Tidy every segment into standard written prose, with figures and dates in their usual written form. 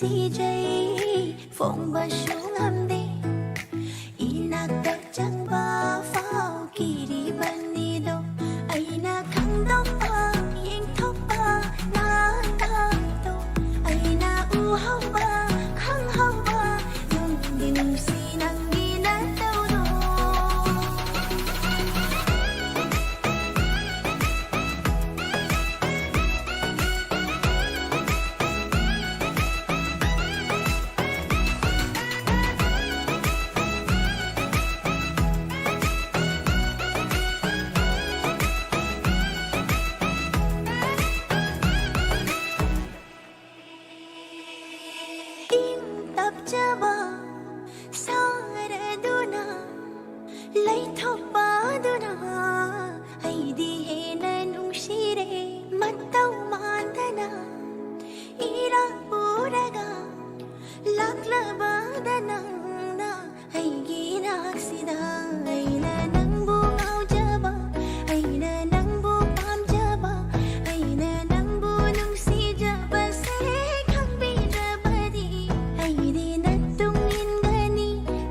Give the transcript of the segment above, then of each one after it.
nungsijay phong ba sung amde inakta changba phao kiri banido aina khangdok pa yengthok pa na to aina uhau ba khang hau ba yung nungsi nang ginataw do tapchaba saraduna laithoppaduna aidi hena nungshire mattau mandana ira puraga laklabadana aigi naksida aina nangbu ngaujaba aina nangbu pamjaba aina nangbu nungsijaba se khambirabadi aidi natungin gani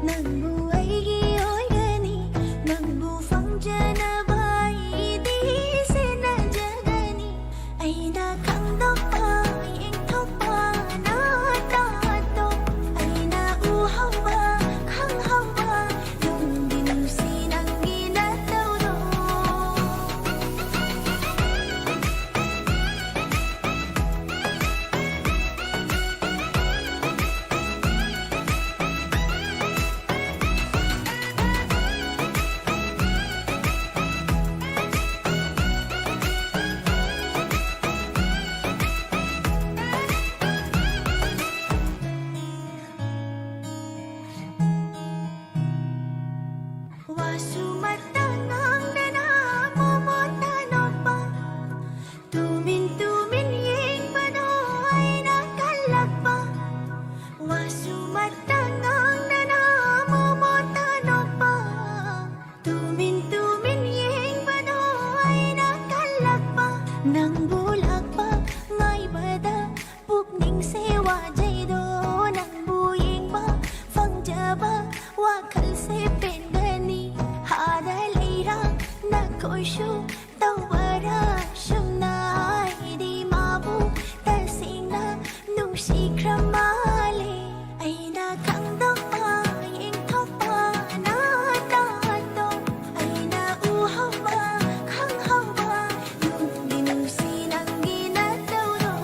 nangbu aigi oigani nangbu famjanaba aidi sena jagani aina khangdokpa yengthokpa na tato aina uhauba khanghauba nungdi nungsi nang ginataw do wasumatangang dana momotanapa tumin yeng pano ay nakalagpa wasumatangang dana momotanapa tumin yeng pano ay nakalagpa nang bulak pa ngay bada pukning sewa jaydo nang buying pa fangjaba wakal se pendani hada leira na koishu tawara shumna di mabu tasingna nungsi kramale aina khangdok pa yengthok pa na tato aina uhau ba khanghau ba nungdi nungsi nang ginataw do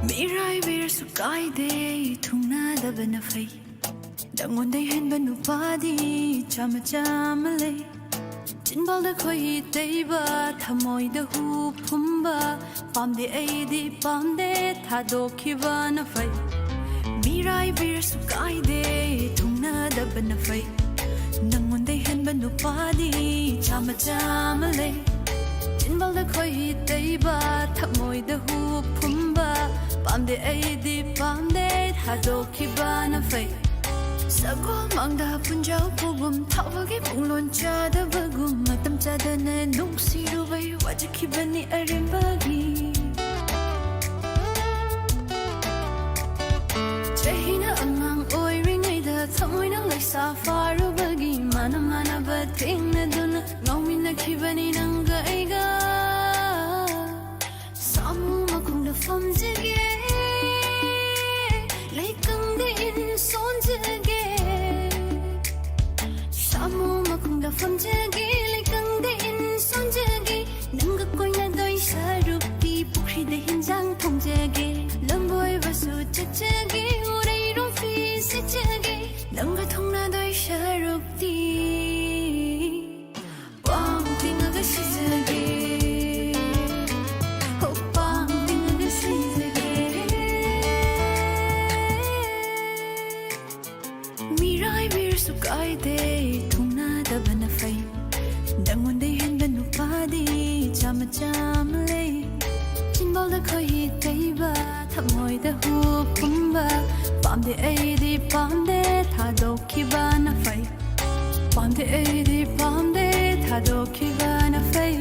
mirai bir su kaide thungna dabana fai dangonde hen banu padi chama chamale chinbal da khoi teiba thamoi da hu phumba pamde aidi pamde thadokhiba na fai mirai bir su kaide thungna dabana fai dangonde hen banu padi chama chamale chinbal da khoi teiba thamoi da hu phumba pamde aidi pamde thadokhiba na fai sagol mangda punjau pugum thawage punglon chada bagum matam chada na nungsiru bai wajakhibani arimbagi chahina angang oiringai da thamoina laisa farubagi mana ba tingna duna ngawmina khibani nanga aiga 的风之给，泪更的因son之给，沙漠马空的风之给，泪更的因son之给，能个归那对沙入地不亏的hình象痛之给，冷不会把手之之给，我的一种飞是之给，能个痛那对沙入地，忘定那个是之给。Ai de thungna da bana fai dangon de hen banu padi chama chama le chinbal da khoi tei ba thamoi da hu pumba pam de ai di pam de tha do ki bana fai pam de ai di pam de tha do ki bana fai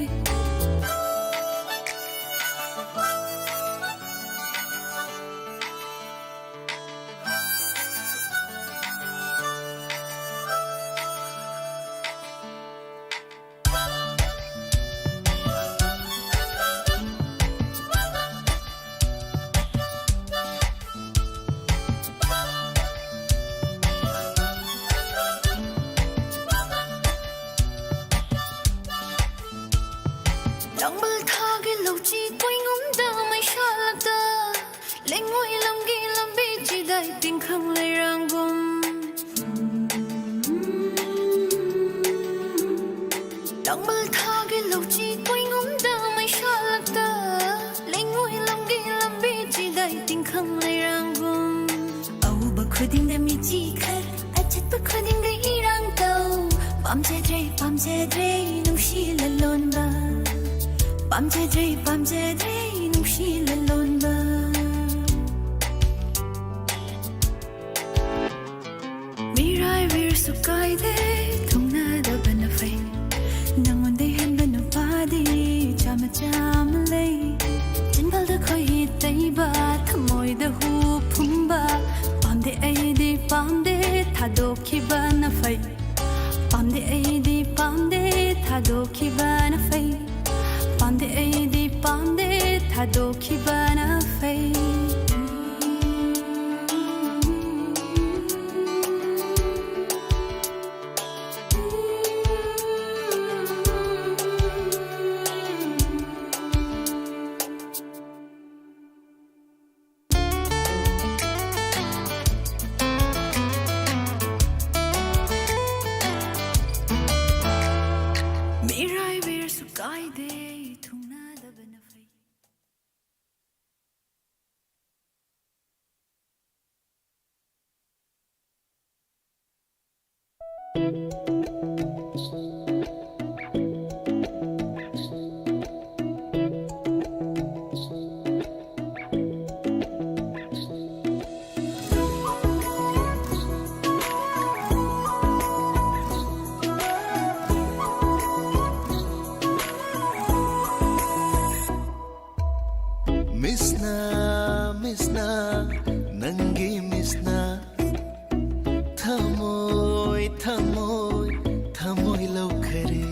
Lòng bơ tha cái lâu chi quay ngóng đơ mây xa lạc tơ lên ngôi lòng ghi lòng bi chỉ đại tình không lây ràng gồm Lòng bơ tha cái lâu chi quay ngóng đơ mây xa lạc tơ lên ngôi lòng ghi lòng bi chỉ đại tình không lây ràng gồm Âu bơ khơi đình đâm mi chi khát ai chết bơ khơi đình gây y ràng tàu bám chê dre nông xì lê lôn ba Bam che dre nung shi la lon ba Mirai vir su kai de thung na da bana fai nangon de hen banu padi chama chama le chin bal da khoi tei ba thamoi da hu phum ba pam de ai di pam de tha do ki bana fai pam de ai di pam de tha do ki bana fai Pam de ai di pam de tha do ki bana fai Mirai vir su kai de Misna, nangi misna, thamoy lau khare.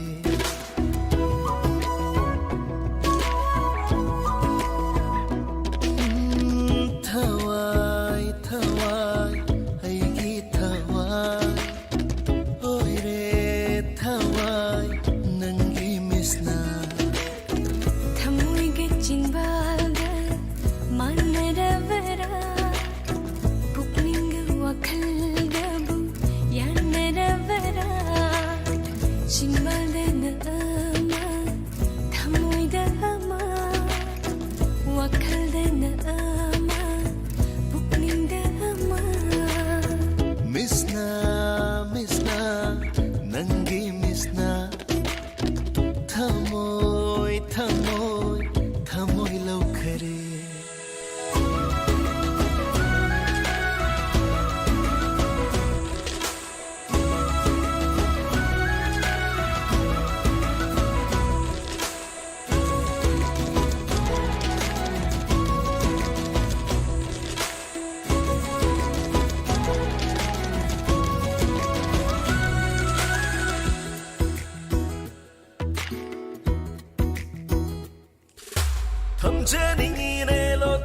Thawai, aigi thawai, oi re thawai, nangi misna. Thamoy ge chinbalga mannaravara puklinga wakhalgabu yannaravara chinbalda nama thamoy da ama wakhalda nama puklinga ama Misna, nangi misna, thamoy lau khare. Tham che ni ne lo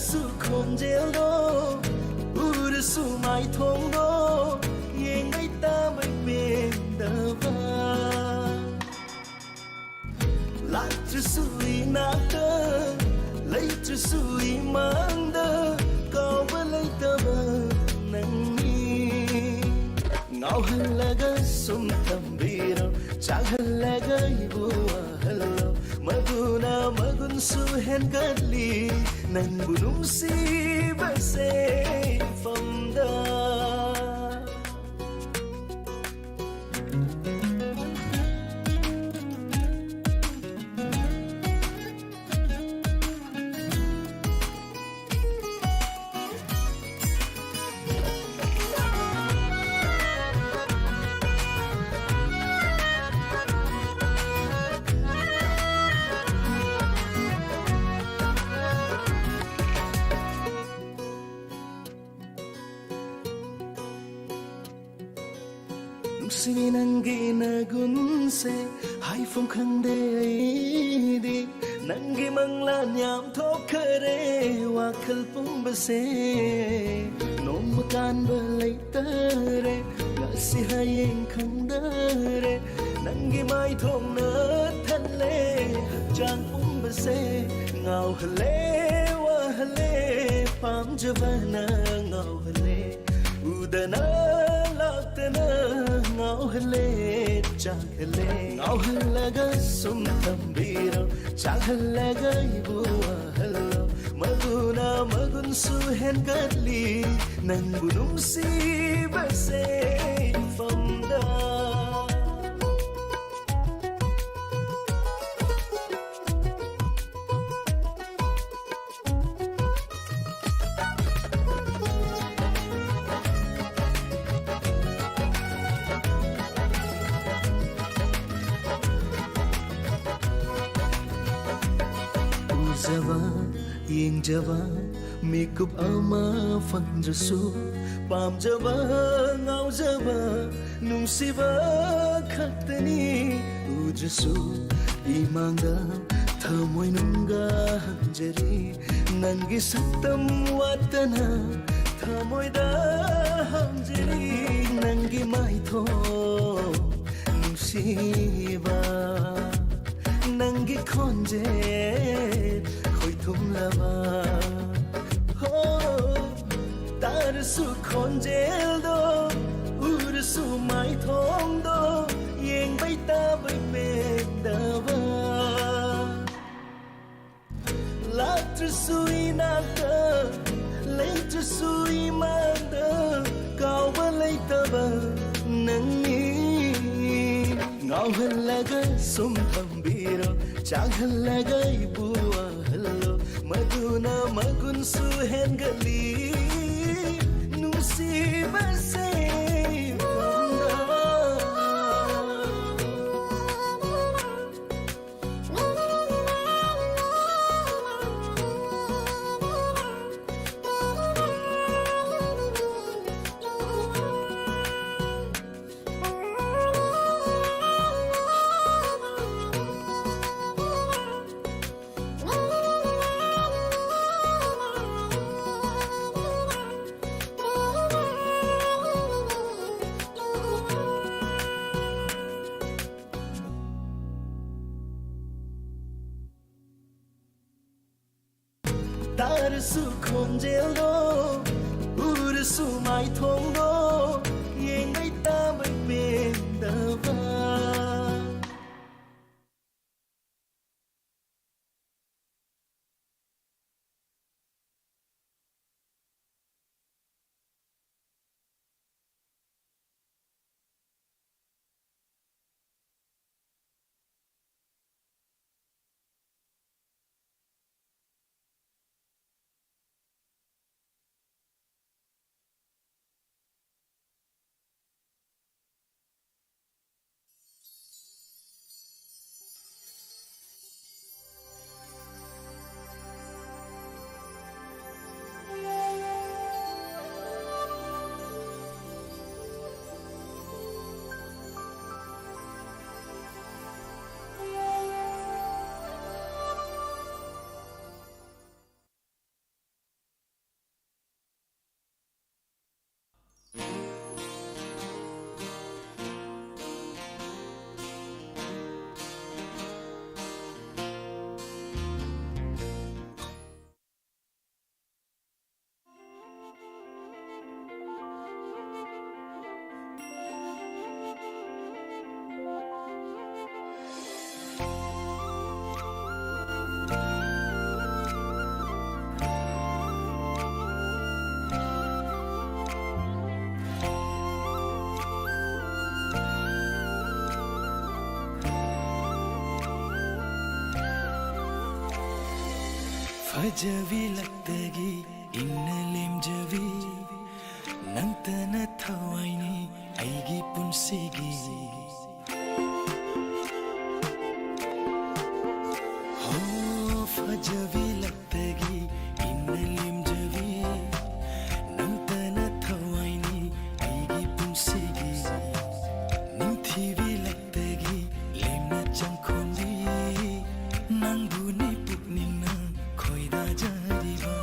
따르수 콘젤도 우르수 마이 통도 예ngay 땀을 뺀다와 lạc suy nát lấy suy mang đơ có với lấy tơ bờ nắng ngao hân là gái sum thầm biro chẳng hân là gái bùa hello magun su hen cát li nang bunum si bê se phong da si nangi nagunse hai phong khang de di nangi mangla nyam thokare wa khal pum base nom kan balai tare ga si hayeng khang dare nangi mai thong na than le chang pum base ngao hale wa hale pam javana ngao hale udana lagtana ngao hale chang hale ngao halaga sum thambiro chang halaga ibua hello magun su hen gatli nang bunum si base famda Yengjaba makeup ama fandrasu pamjaba ngaujaba nungsiba khaktani udrasu imangda thamoi nunga hanjari nangi saktam watana thamoi da hanjari nangi maitho nungsiba nangi khonje thum lama ho tar su khonjel do ur su mai thong do yeng bai ta bai pe da wa la tu sui na ta le tu sui ma da cao ba lai ta ba nang ni ngao hân la ga sum tham biro chang hân la ga bua hello maduna magun su hen gali nusi base 따르수 콘젤도 우르수 마이 통도 예ngay 땀을 뺀다와 फजवी लगतगी इन्नलेमजवी नंतन थवाइनी आइगी पुंसीगी हो फजवी लगतगी इन्नलेमजवी नंतन थवाइनी आइगी पुंसीगी निंथिवी लगतगी लेमना चंखोंदी नंगुनी पुकनिना खोइदा जारिबा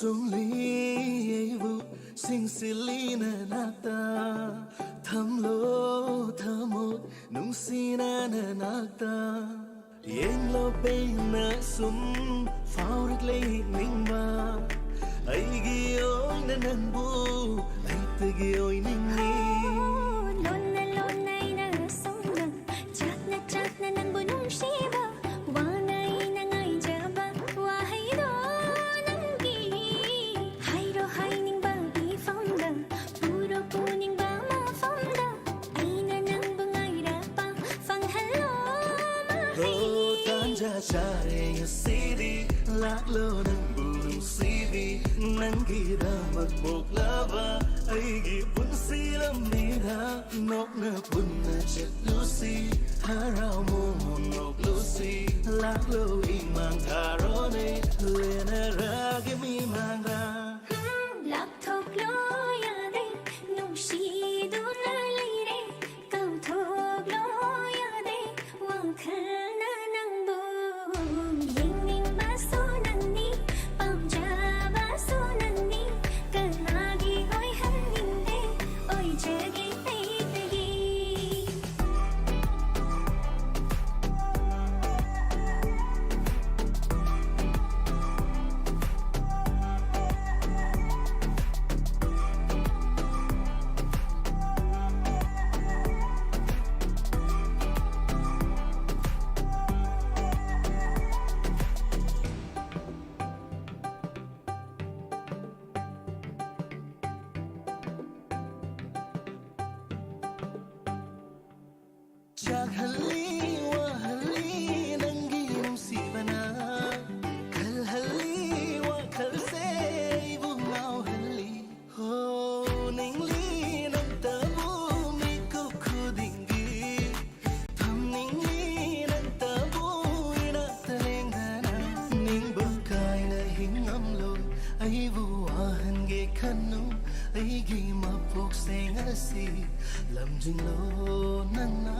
送礼物，心事里那那达，tham lo tham một nung si na na na ta, yên lo bay na sum, phao rực lấy ninh ma, ai ghi ôi na nan bu, ai tự ghi ôi ninh ni. Chare ya sidi lạc lo nang bulung sivi nang gida magbok lava ay gipun silam nida nok na pun na chet lucy harao mo nok lucy lạc lo imang tarone lena ragi mi manga lạc thok lo ya de nung shi do na lai de kau thok lo ya de wang khana nang buจากฮัลลีว่าฮัลลีนังกีนงสีบนาคัลฮัลลีว่าคัลเซบุงเอาฮัลลีโฮนิงลีนังตาบูมีกุคูดิงกีทำนิงลีนังตาบูอินักตะเลงดานานิงบุกายนะหิงอัมโลไอบูอาหันเกขันนูไอกีมาพกเซงอาซีลำจึงโลนังนา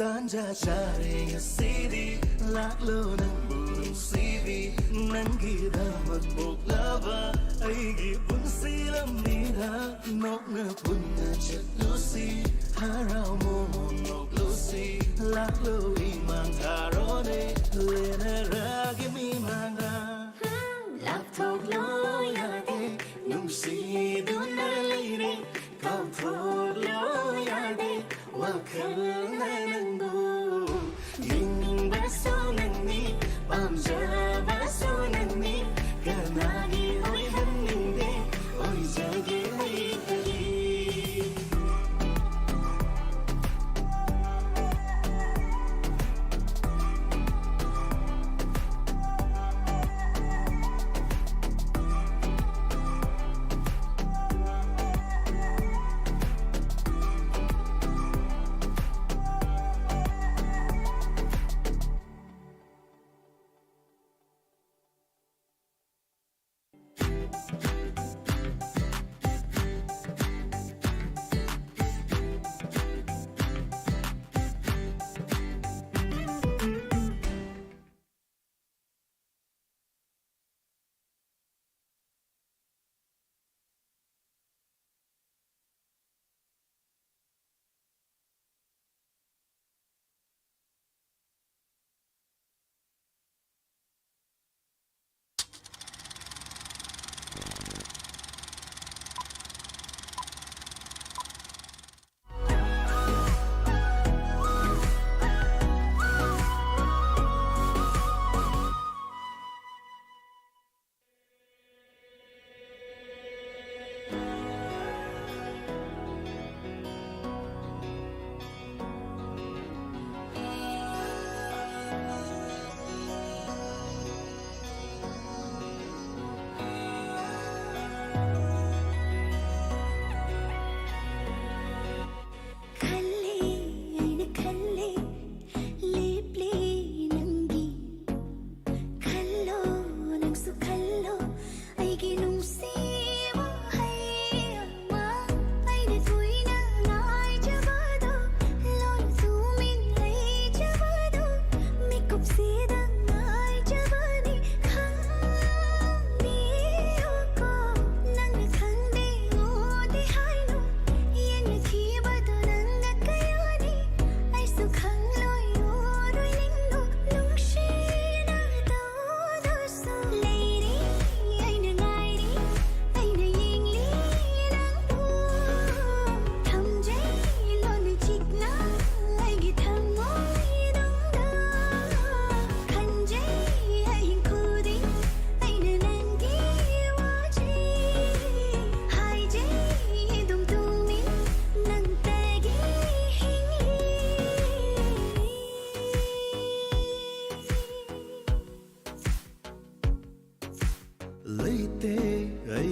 Tanja chare ya sidi lạc lo nang bulung sivi nang gida magbok lava ay gipun silam nida nok na pun na chet lucy harao mo nok lucy lạc lo imang tarone lena ragi mi manga lạc thok lo ya de nung si du na leire kau thok lo ya de wa khal na nang bu ning ba so nang ni pam ja ba so nang ni kanagi oi han ning de oi ja ge hai kali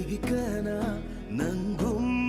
ꯑꯩꯒꯤ ꯀꯅꯥ ꯅꯪꯒꯨꯝ